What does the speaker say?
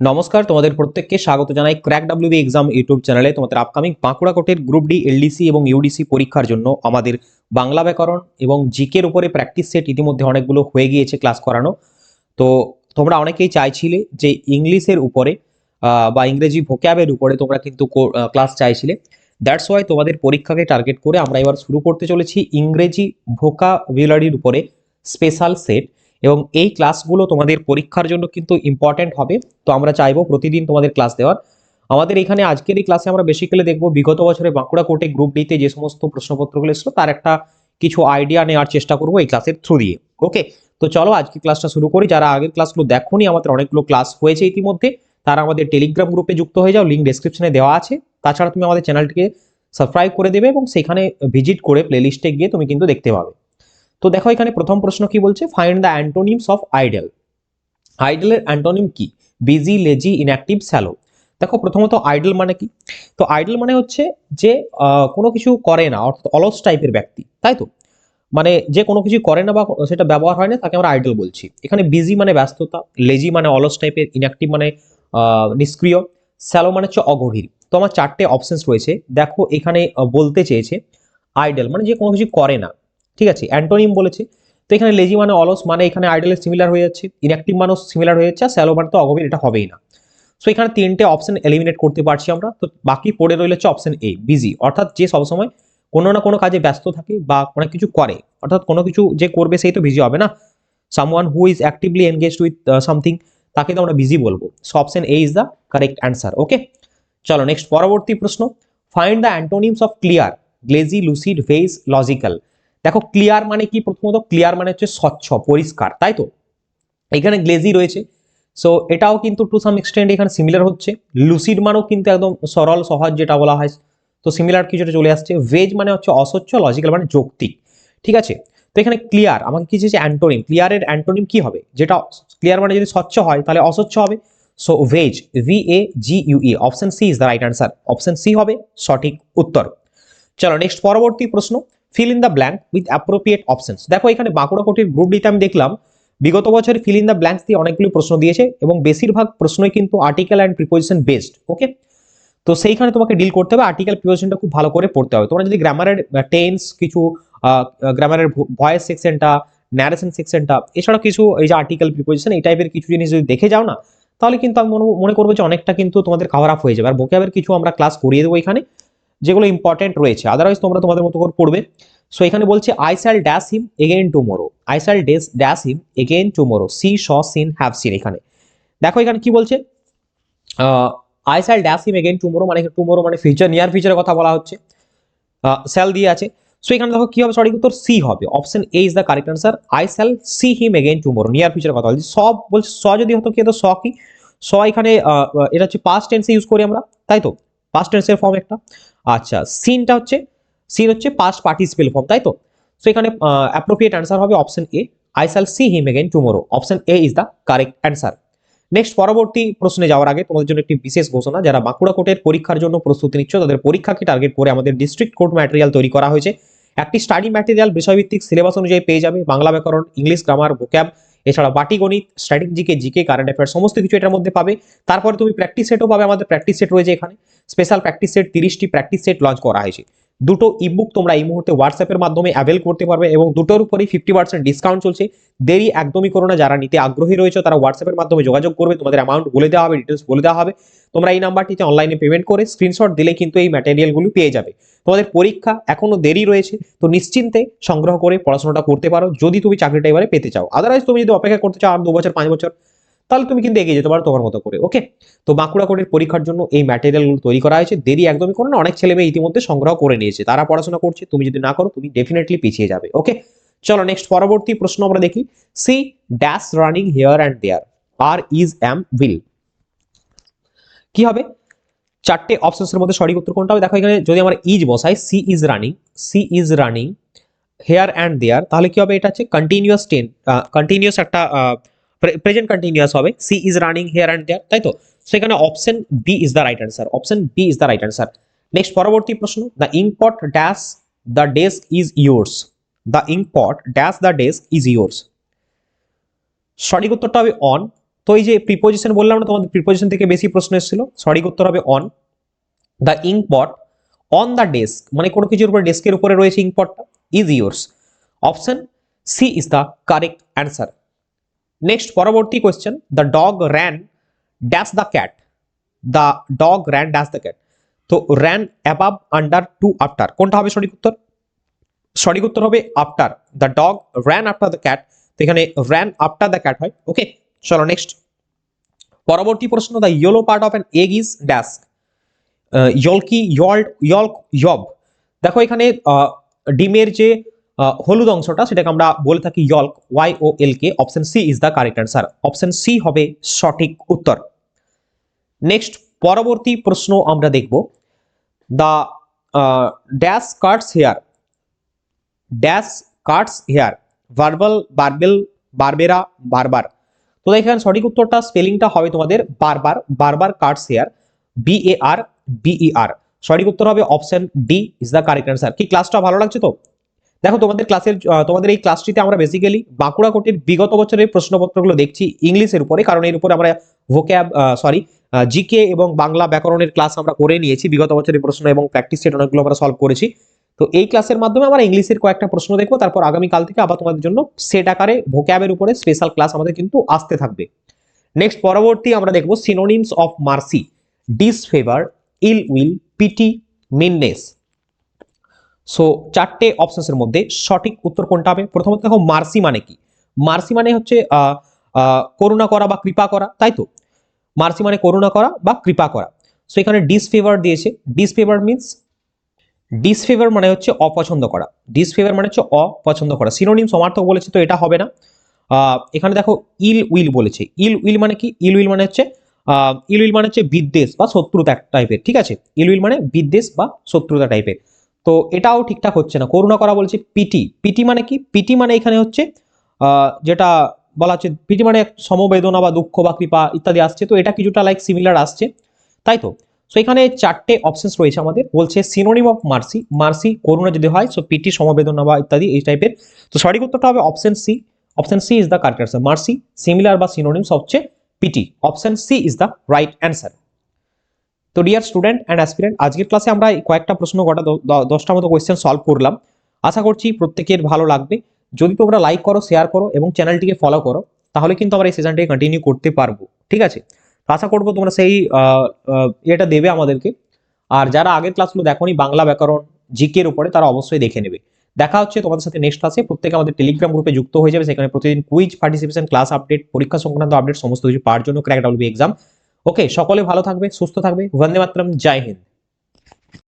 নমস্কার, তোমাদের প্রত্যেককে স্বাগত জানাই ক্র্যাক ডাব্লিউবি এক্সাম ইউটিউব চ্যানেলে। তোমাদের আপকামিং বাঁকুড়া কোটের গ্রুপ ডি, এলডিসি এবং ইউডিসি পরীক্ষার জন্য আমাদের বাংলা ব্যাকরণ এবং জিকের উপরে প্র্যাকটিস সেট ইতিমধ্যে অনেকগুলো হয়ে গিয়েছে ক্লাস করানো। তো তোমরা অনেকেই চাইছিলে যে ইংলিশের উপরে বা ইংরেজি ভোক্যাবের উপরে তোমরা কিন্তু ক্লাস চাইছিলে। দ্যাটস ওয়াই তোমাদের পরীক্ষাকে টার্গেট করে আমরা এবার শুরু করতে চলেছি ইংরেজি ভোকাবুলারির উপরে স্পেশাল সেট, এবং এই ক্লাসগুলো তোমাদের পরীক্ষার জন্য কিন্তু ইম্পর্টেন্ট হবে। তো আমরা চাইবো প্রতিদিন তোমাদের ক্লাস দেওয়ার। আমাদের এখানে আজকের এই ক্লাসে আমরা বেসিক্যালি দেখবো বিগত বছরে বাঁকুড়া কোর্টে গ্রুপ ডিতে যে সমস্ত প্রশ্নপত্রগুলো এসেছিল তার একটা কিছু আইডিয়া নেওয়ার চেষ্টা করবো এই ক্লাসের থ্রু দিয়ে। ওকে, তো চলো আজকে ক্লাসটা শুরু করি। যারা আগের ক্লাসগুলো দেখোনি, আমাদের অনেকগুলো ক্লাস হয়েছে ইতিমধ্যে, তারা আমাদের টেলিগ্রাম গ্রুপে যুক্ত হয়ে যাও, লিঙ্ক ডেসক্রিপশনে দেওয়া আছে। তাছাড়া তুমি আমাদের চ্যানেলটিকে সাবস্ক্রাইব করে দেবে এবং সেখানে ভিজিট করে প্লেলিস্টে গিয়ে তুমি কিন্তু দেখতে পাবে। তো দেখো এখানে প্রথম প্রশ্ন কি বলছে, find the antonyms of idle. আইডলের অ্যান্টোনিম কি? Busy, lazy, inactive, sallow. দেখো প্রথমত আইডল মানে কি? তো আইডল মানে হচ্ছে যে কোনো কিছু করে না, অর্থাৎ অলস টাইপের ব্যক্তি, তাই তো? মানে যে কোনো কিছু করে না বা সেটা ব্যবহার হয় না, তাকে আমরা আইডল বলছি। এখানে বিজি মানে ব্যস্ততা, লেজি মানে অলস টাইপের, ইনঅ্যাক্টিভ মানে নিষ্ক্রিয়, স্যালো মানে হচ্ছে অগভীর। তো আমার চারটে অপশনস রয়েছে। দেখো এখানে বলতে চেয়েছে আইডল মানে যে কোনো কিছু করে না, ঠিক আছে, অ্যান্টোনিম বলেছে। তো এখানে লেজি মানে অলস, মানে এখানে আইডলের সিমিলার হয়ে যাচ্ছে, ইনঅ্যাক্টিভ মানেও সিমিলার হয়ে যাচ্ছে, আর স্যালো মানে তো অগভীর, এটা হবেই না। সো এখানে তিনটে অপশন এলিমিনেট করতে পারছি আমরা। তো বাকি পড়ে রইল হচ্ছে অপশন এ, বিজি, অর্থাৎ যে সবসময় কোনো না কোনো কাজে ব্যস্ত থাকে বা অনেক কিছু করে, অর্থাৎ কোনো কিছু যে করবে সেই তো বিজি হবে না। Someone who is actively engaged with something, তাকে তো আমরা বিজি বলবো। So option A is the correct answer. Okay, চলো নেক্সট পরবর্তী প্রশ্ন, find the antonyms of clear, glassy, lucid, vague, logical. দেখো ক্লিয়ার মানে কি? প্রথমত ক্লিয়ার মানে হচ্ছে স্বচ্ছ, পরিষ্কার, তাই তো? এখানে গ্লেজি রয়েছে, সো এটাও কিন্তু টু সাম এক্সটেন্ট এখানে সিমিলার হচ্ছে। লুসিড মানেও কিন্তু একদম সরল সহজ যেটা বলা হয়, তো সিমিলার কিছুটা চলে আসছে। ভেজ মানে হচ্ছে অস্বচ্ছ, লজিক্যাল মানে যৌক্তিক, ঠিক আছে? তো এখানে ক্লিয়ার আমাকে কি চেয়েছে? অ্যান্টোনিম। ক্লিয়ারের অ্যান্টোনিম কি হবে? যেটা ক্লিয়ার মানে যদি স্বচ্ছ হয় তাহলে অস্বচ্ছ হবে। So veg, VAGUE, option C is the right answer. Option C হবে সঠিক উত্তর। চলো নেক্সট পরবর্তী প্রশ্ন, fill in the blank with appropriate options. দেখো এখানে বাঁকুড়া কোর্টের গ্রুপ ডিতে আমি দেখলাম বিগত বছর ফিল ইন দ্য ব্ল্যাঙ্কস দিয়ে অনেকগুলো প্রশ্ন দিয়েছে, এবং বেশিরভাগ প্রশ্নই কিন্তু আর্টিকেল অ্যান্ড প্রিপোজিশন বেসড। ওকে, তো সেইখানে তোমাকে ডিল করতে হবে, আর্টিকেল প্রিপোজিশনটা খুব ভালো করে পড়তে হবে। তোমরা যদি গ্রামারের টেন্স কিছু, গ্রামারের ভয়েস সেকশনটা, ন্যারেশন সেকশনটা, এছাড়া কিছু এই যে আর্টিকেল প্রিপোজিশন এই টাইপের কিছু জিনিস যদি দেখে যাও না, তাহলে কিন্তু আমি মনে করবো যে অনেকটা কিন্তু তোমাদের কভার আপ হয়ে যাবে। আর ভোক্যাবের কিছু আমরা ক্লাস করিয়ে দেবো এখানে, যেগুলো ইম্পর্টেন্ট রয়েছে, আদারওয়াইজ তোমরা তোমাদের মতো করে পড়বে। সো এখানে বলছে I shall dash him again tomorrow, I shall dash him again tomorrow, see saw seen have seen. এখানে দেখো এখানে কি বলছে, I shall dash him again tomorrow মানে টুমোরো মানে ফিউচার, নিয়ার ফিউচারের কথা বলা হচ্ছে, শ্যাল দিয়ে আছে। সো এখানে দেখো কি হবে, সঠিক উত্তর সি হবে। Option A is the correct answer. I shall see him again tomorrow, near ফিউচারের কথা বলছি। সব বলছে স যদি হতো কি হতো, স কি? স এখানে এটা হচ্ছে পাস্ট টেন্সে ইউজ করি আমরা, তাই তো? পাস্ট টেন্সের ফর্ম একটা। আচ্ছা, সিনটা হচ্ছে, সিন হচ্ছে পাস্ট পার্টিসিপেল ফর্ম, তাই তো? সো এখানে অ্যাপ্রোপ্রিয়েট অ্যান্সার হবে option A, I shall see him again tomorrow. Option A is the correct answer. Next পরবর্তী প্রশ্নে যাওয়ার আগে তোমাদের জন্য একটি বিশেষ ঘোষণা, যারা বাঁকুড়া কোর্টের পরীক্ষার জন্য প্রস্তুতি নিচ্ছ তাদের পরীক্ষাকে টার্গেট করে আমাদের ডিস্ট্রিক্ট কোর্ট ম্যাটেরিয়াল তৈরি করা হয়েছে। একটি স্টাডি ম্যাটেরিয়াল বিষয়ভিত্তিক সিলেবাস অনুযায়ী পেয়ে যাবে, বাংলা ব্যাকরণ, ইংলিশ গ্রামার, ভোক্যাব, এছাড়া পাটিগণিত, স্ট্র্যাটেজিকে, জিকে, কারেন্ট অ্যাফেয়ার সমস্ত কিছু এটার মধ্যে পাবে। তারপরে তুমি প্র্যাকটিস সেটও পাবে, আমাদের প্র্যাকটিস সেট রয়েছে এখানে, স্পেশাল প্র্যাকটিস সেট 30টি প্র্যাকটিস সেট লঞ্চ করা হয়েছে। দুটো ইবুক তোমরা এই মুহূর্তে হোয়াটসঅ্যাপের মাধ্যমে অ্যাভেল করতে পারবে, এবং দুটোর উপরেই 50% ডিসকাউন্ট চলছে। দেরি একদমই করো না, যারা নিতে আগ্রহী রয়েছে তারা হোয়াটসঅ্যাপের মাধ্যমে যোগাযোগ করবে, তোমাদের অ্যামাউন্ট বলে দেওয়া হবে, ডিটেলস বলে দেওয়া হবে। তোমরা এই নাম্বারটিতে অনলাইনে পেমেন্ট করে স্ক্রিনশট দিলে কিন্তু এই ম্যাটেরিয়ালগুলো পেয়ে যাবে। তোমাদের পরীক্ষা এখনো দেরি রয়েছে, তো নিশ্চিন্তে সংগ্রহ করে পড়াশোনাটা করতে পারো যদি তুমি চাকরিটা এবারে পেতে চাও। আদারওয়াইজ তুমি যদি অপেক্ষা করতে চাও আর 2 বছর 5 বছর, তাহলে তুমি কিন্তু এগিয়ে যেতে পারো তোমার মতো করে। ওকে, তো বাঁকুড়া কোর্টের পরীক্ষার জন্য এই ম্যাটেরিয়ালগুলো তৈরি করা হয়েছে, দেরি একদমই করো না। অনেক ছেলে মেয়ে ইতিমধ্যে সংগ্রহ করে নিয়েছে, তারা পড়াশোনা করছে, তুমি যদি না করো তুমি ডেফিনেটলি পিছিয়ে যাবে। ওকে, চলো নেক্সট পরবর্তী প্রশ্ন আমরা দেখি, see dash running here and there, are is am will. কি হবে? চারটে অপশনসের মধ্যে সঠিক উত্তর কোনটা হবে? দেখো এখানে যদি আমরা ইজ বসাই, she is running, she is running here and there, তাহলে কি হবে? এটা হচ্ছে কন্টিনিউয়াস টেন, কন্টিনিউয়াস একটা প্রেজেন্ট কন্টিনিউয়াস হবে, she is running here and there, তাই তো? সেখানে option B is the right answer. Option B is the right answer. Next পরবর্তী প্রশ্ন, the inkpot dash the desk is yours, the inkpot dash the desk is yours. সঠিক উত্তরটা হবে on, তো এই যে প্রিপোজিশন বললাম না তোমাদের, প্রিপোজিশন থেকে বেশি প্রশ্ন এসেছিল, সঠিক উত্তর হবে on. The ink pot on the desk, মানে কোনো কিছুর উপরে, ডেস্কের উপরে রয়েছে ইঙ্ক পটটা, is yours. Option C is the correct answer. Next পরবর্তী question, the dog ran dash the cat, the dog ran dash the cat. তো ran above under to after, কোনটা হবে সঠিক উত্তর? সঠিক উত্তর হবে after. The dog ran after the cat, তো এখানে র্যান আফটার দ্য ক্যাট হয়। ওকে, চলো নেক্সট পরবর্তী প্রশ্ন, the yellow part of an egg is dash, yolky, yield, yolk, yob. দেখো এখানে ডিমের যে হলুদ অংশটা সেটাকে আমরা বলে থাকি yolk, Y O L K. Option C is the correct answer, option C হবে সঠিক উত্তর। নেক্সট পরবর্তী প্রশ্ন আমরা দেখব, the dash cuts hair, dash cuts hair, verbal, barbell, Barbara, barber. তো এখানে সঠিক উত্তরটা স্পেলিংটা হবে তোমাদের বারবার, বারবার কাটস হেয়ার, BAR BER। সঠিক উত্তর হবে option D is the correct answer. কি ক্লাসটা ভালো লাগছে তো? দেখো তোমাদের ক্লাসের তোমাদের এই ক্লাসটিতে আমরা বেসিক্যালি বাঁকুড়া কোটের বিগত বছরের প্রশ্নপত্রগুলো দেখছি ইংলিশের উপরে, কারণ এর উপরে আমরা ভোক্যাব জিকে এবং বাংলা ব্যাকরণের ক্লাস আমরা করে নিয়েছি, বিগত বছরের প্রশ্ন এবং প্র্যাকটিস সেট অনেকগুলো আমরা সলভ করেছি। তো এই ক্লাসের মাধ্যমে আমরা ইংলিশের কয়েকটা প্রশ্ন দেখবো, তারপর আগামীকাল থেকে আবার তোমাদের জন্য সেট আকারে ভোক্যাবের উপরে স্পেশাল ক্লাস আমাদের কিন্তু আসতে থাকবে। নেক্সট পরবর্তী আমরা দেখবো synonyms of mercy, disfavour, ill will, pity, meanness. So চারটে অপশনসের মধ্যে সঠিক উত্তর কোনটা হবে? প্রথমত দেখো মার্সি মানে কি? মার্সি মানে হচ্ছে করুণা করা বা কৃপা করা, তাই তো? মার্সি মানে করুণা করা বা কৃপা করা। সো এখানে ডিসফেভার দিয়েছে, ডিসফেভার মিন্স, ডিসফেভার মানে হচ্ছে অপছন্দ করা, ডিসফেভার মানে হচ্ছে অপছন্দ করা। সিনোনিম সমার্থক বলেছে, তো এটা হবে না। এখানে দেখো ইল উইল বলেছে, ইল উইল মানে কি? ইল উইল মানে হচ্ছে বিদ্বেষ বা শত্রুতা টাইপের, ঠিক আছে? ইল উইল মানে বিদ্বেষ বা শত্রুতা টাইপের, তো এটাও ঠিকঠাক হচ্ছে না। করুণা করা বলেছে পিটি, পিটি মানে কি? পিটি মানে এখানে হচ্ছে যেটা বলা হচ্ছে, পিটি মানে সমবেদনা বা দুঃখ বা কৃপা ইত্যাদি আসছে, তো এটা কিছুটা লাইক সিমিলার আসছে, তাই তো? সো এখানে চারটে অপশনস রয়েছে আমাদের, বলছে সিনোনিম অফ মার্সি, মার্সি করুণা যদি হয়, সো পিটি সমবেদনা বা ইত্যাদি এই টাইপের। তো সঠিক উত্তরটা হবে option C, option C is the correct answer. Mercy similar বা সিনোনিমস হচ্ছে pity, option C is the right answer. তো ডিয়ার স্টুডেন্ট অ্যান্ড অ্যাসপিরেন্ট, আজকের ক্লাসে আমরা কয়েকটা প্রশ্ন, গোটা 10টা মতো কোয়েশ্চেন সলভ করলাম। আশা করছি প্রত্যেকের ভালো লাগবে। যদি তোমরা লাইক করো, শেয়ার করো এবং চ্যানেলটিকে ফলো করো, তাহলে কিন্তু আমরা এই সেশনটাকে কন্টিনিউ করতে পারবো, ঠিক আছে? তো আশা করবো তোমরা সেই এটা দেবে আমাদেরকে। আর যারা আগের ক্লাসগুলো দেখোনি বাংলা ব্যাকরণ জিকের উপরে, তারা অবশ্যই দেখে নেবে। দেখা হচ্ছে তোমাদের সাথে নেক্সট ক্লাসে। প্রত্যেকে আমাদের টেলিগ্রাম গ্রুপে যুক্ত হয়ে যাবে, সেখানে প্রতিদিন কুইজ, পার্টিসিপেশন, ক্লাস আপডেট, পরীক্ষা সংক্রান্ত আপডেট সমস্ত কিছু পাওয়ার জন্য ক্র্যাক ডাব্লিউবি এক্সাম। ওকে, সকলে ভালো থাকবে, সুস্থ থাকবে। বন্দে মাতরম, জয় হিন্দ।